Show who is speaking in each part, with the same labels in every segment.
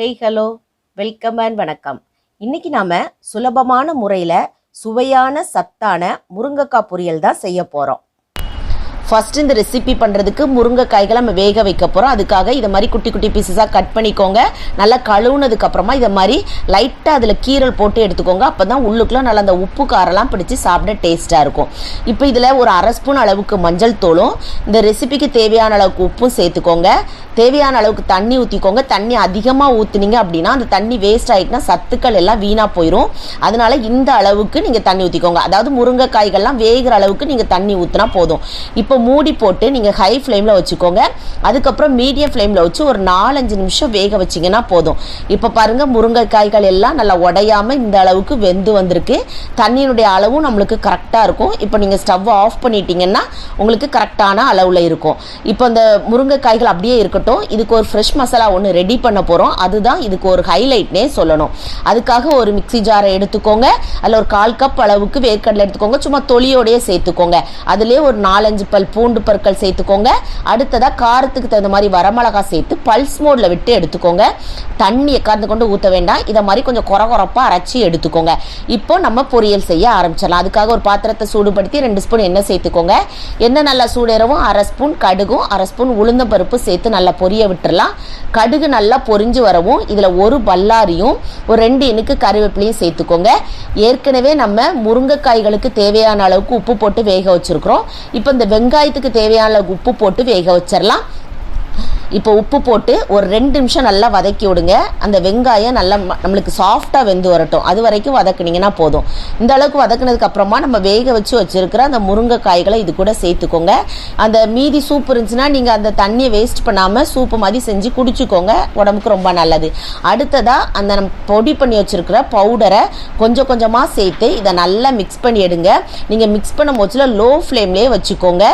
Speaker 1: Hello, welcome and வணக்கம். இன்னைக்கு நாம சுலபமான முறையில் சுவையான சத்தான முருங்கைக்காய் பொரியல் தான் செய்ய போகிறோம். ஃபஸ்ட்டு இந்த ரெசிபி பண்ணுறதுக்கு முருங்கைக்காய்களை நம்ம வேக வைக்க போகிறோம். அதுக்காக இதை மாதிரி குட்டி குட்டி பீசஸாக கட் பண்ணிக்கோங்க. நல்லா கழுவுனதுக்கப்புறமா இதை மாதிரி லைட்டாக அதில் கீரல் போட்டு எடுத்துக்கோங்க. அப்போ தான் உள்ளுக்குள்ளே நல்லா அந்த உப்பு காரெல்லாம் பிடிச்சி சாப்பிட டேஸ்ட்டாக இருக்கும். இப்போ இதில் ஒரு அரை ஸ்பூன் அளவுக்கு மஞ்சள் தூளும் இந்த ரெசிபிக்கு தேவையான அளவுக்கு உப்பும் சேர்த்துக்கோங்க. தேவையான அளவுக்கு தண்ணி ஊற்றிக்கோங்க. தண்ணி அதிகமாக ஊற்றுனீங்க அப்படின்னா அந்த தண்ணி வேஸ்ட் ஆகிட்டுனா சத்துக்கள் எல்லாம் வீணாக போயிடும். அதனால் இந்த அளவுக்கு நீங்கள் தண்ணி ஊற்றிக்கோங்க. அதாவது முருங்கைக்காய்கள்லாம் வேகிற அளவுக்கு நீங்கள் தண்ணி ஊற்றினா போதும். இப்போ மூடி போட்டு நீங்கள் ஹை ஃப்ளேமில் வச்சுக்கோங்க. அதுக்கப்புறம் மீடியம் ஃப்ளேமில் வச்சு ஒரு 4-5 நிமிஷம் வேக வச்சிங்கன்னா போதும். இப்போ பாருங்கள், முருங்கைக்காய்கள் எல்லாம் நல்லா உடையாமல் இந்த அளவுக்கு வெந்து வந்திருக்கு. தண்ணியினுடைய அளவும் நம்மளுக்கு கரெக்டாக இருக்கும். இப்போ நீங்கள் ஸ்டவ் ஆஃப் பண்ணிட்டீங்கன்னா உங்களுக்கு கரெக்டான அளவில் இருக்கும். இப்போ அந்த முருங்கைக்காய்கள் அப்படியே இருக்கட்டும். இதுக்கு ஒரு ஃப்ரெஷ் மசாலா ஒன்று ரெடி பண்ண போகிறோம். அதுதான் இதுக்கு ஒரு ஹைலைட்னே சொல்லணும். அதுக்காக ஒரு மிக்சி ஜாரை எடுத்துக்கோங்க. அதில் ஒரு 1/4 கப் அளவுக்கு வேர்க்கடலை எடுத்துக்கோங்க. சும்மா தொலியோடையே சேர்த்துக்கோங்க. அதுலேயே ஒரு 4-5 பல் பூண்டு பற்கள் சேர்த்துக்கோங்க. அடுத்ததாக காரத்துக்கு தகுந்த மாதிரி வரமிளகா சேர்த்து பல்ஸ் மோடில் விட்டு எடுத்துக்கோங்க. தண்ணியை கறந்து கொண்டு ஊற்ற வேண்டாம். இதை மாதிரி கொஞ்சம் கொரகொரப்பாக அரைச்சி எடுத்துக்கோங்க. இப்போ நம்ம பொரியல் செய்ய ஆரம்பிச்சிடலாம். அதுக்காக ஒரு பாத்திரத்தை சூடுபடுத்தி 2 ஸ்பூன் எண்ணெய் சேர்த்துக்கோங்க. எண்ணெய் நல்லா சூடேறவும் 1/2 ஸ்பூன் கடுகும் 1/2 ஸ்பூன் உளுந்தம்பருப்பு சேர்த்து நல்லா பொரிய விட்டுறலாம். கடுகு நல்லா பொரிஞ்சு வரவும் இதில் ஒரு பல்லாரியும் ஒரு 2 இனுக்கு கறிவேப்பிலையும் சேர்த்துக்கோங்க. ஏற்கனவே நம்ம முருங்கைக்காய்களுக்கு தேவையான அளவுக்கு உப்பு போட்டு வேக வச்சுருக்கிறோம். இப்போ இந்த வெங்காயத்துக்கு தேவையான அளவுக்கு உப்பு போட்டு வேக வச்சிடலாம். இப்போ உப்பு போட்டு ஒரு 2 நிமிஷம் நல்லா வதக்கி விடுங்க. அந்த வெங்காயம் நல்லா நம்மளுக்கு சாஃப்டாக வெந்து வரட்டும். அது வரைக்கும் வதக்குனீங்கன்னா போதும். இந்த அளவுக்கு வதக்குனதுக்கு அப்புறமா நம்ம வேக வச்சுருக்கிற அந்த முருங்கைக்காய்களை இது கூட சேர்த்துக்கோங்க. அந்த மீதி சூப் இருந்துச்சுன்னா நீங்கள் அந்த தண்ணியை வேஸ்ட் பண்ணாமல் சூப்பு மாதிரி செஞ்சு குடிச்சிக்கோங்க. உடம்புக்கு ரொம்ப நல்லது. அடுத்ததாக அந்த நம்ம பொடி பண்ணி வச்சுருக்கிற பவுடரை கொஞ்சம் கொஞ்சமாக சேர்த்து இதை நல்லா மிக்ஸ் பண்ணி எடுங்க. நீங்கள் மிக்ஸ் பண்ணும் போச்சுல லோ ஃப்ளேம்லேயே வச்சுக்கோங்க.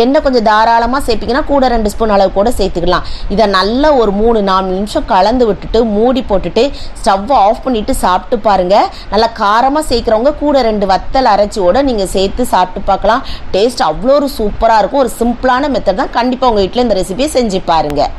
Speaker 1: எண்ணெய் கொஞ்சம் தாராளமாக சேர்ப்பிங்கன்னா கூட 2 ஸ்பூன் அளவு கூட சேர்த்துக்கலாம். இதை நல்லா ஒரு 3-4 நிமிஷம் கலந்து விட்டுட்டு மூடி போட்டுட்டு ஸ்டவ் ஆஃப் பண்ணிட்டு சாப்பிட்டு பாருங்க. நல்லா காரமாக சேர்க்குறவங்க கூட 2 வத்தல் அரைச்சியோட நீங்கள் சேர்த்து சாப்பிட்டு பார்க்கலாம். டேஸ்ட் அவ்வளோ ஒரு சூப்பராக இருக்கும். ஒரு சிம்பிளான மெத்தட் தான். கண்டிப்பாக உங்கள் வீட்டில் இந்த ரெசிபியை செஞ்சு பாருங்கள்.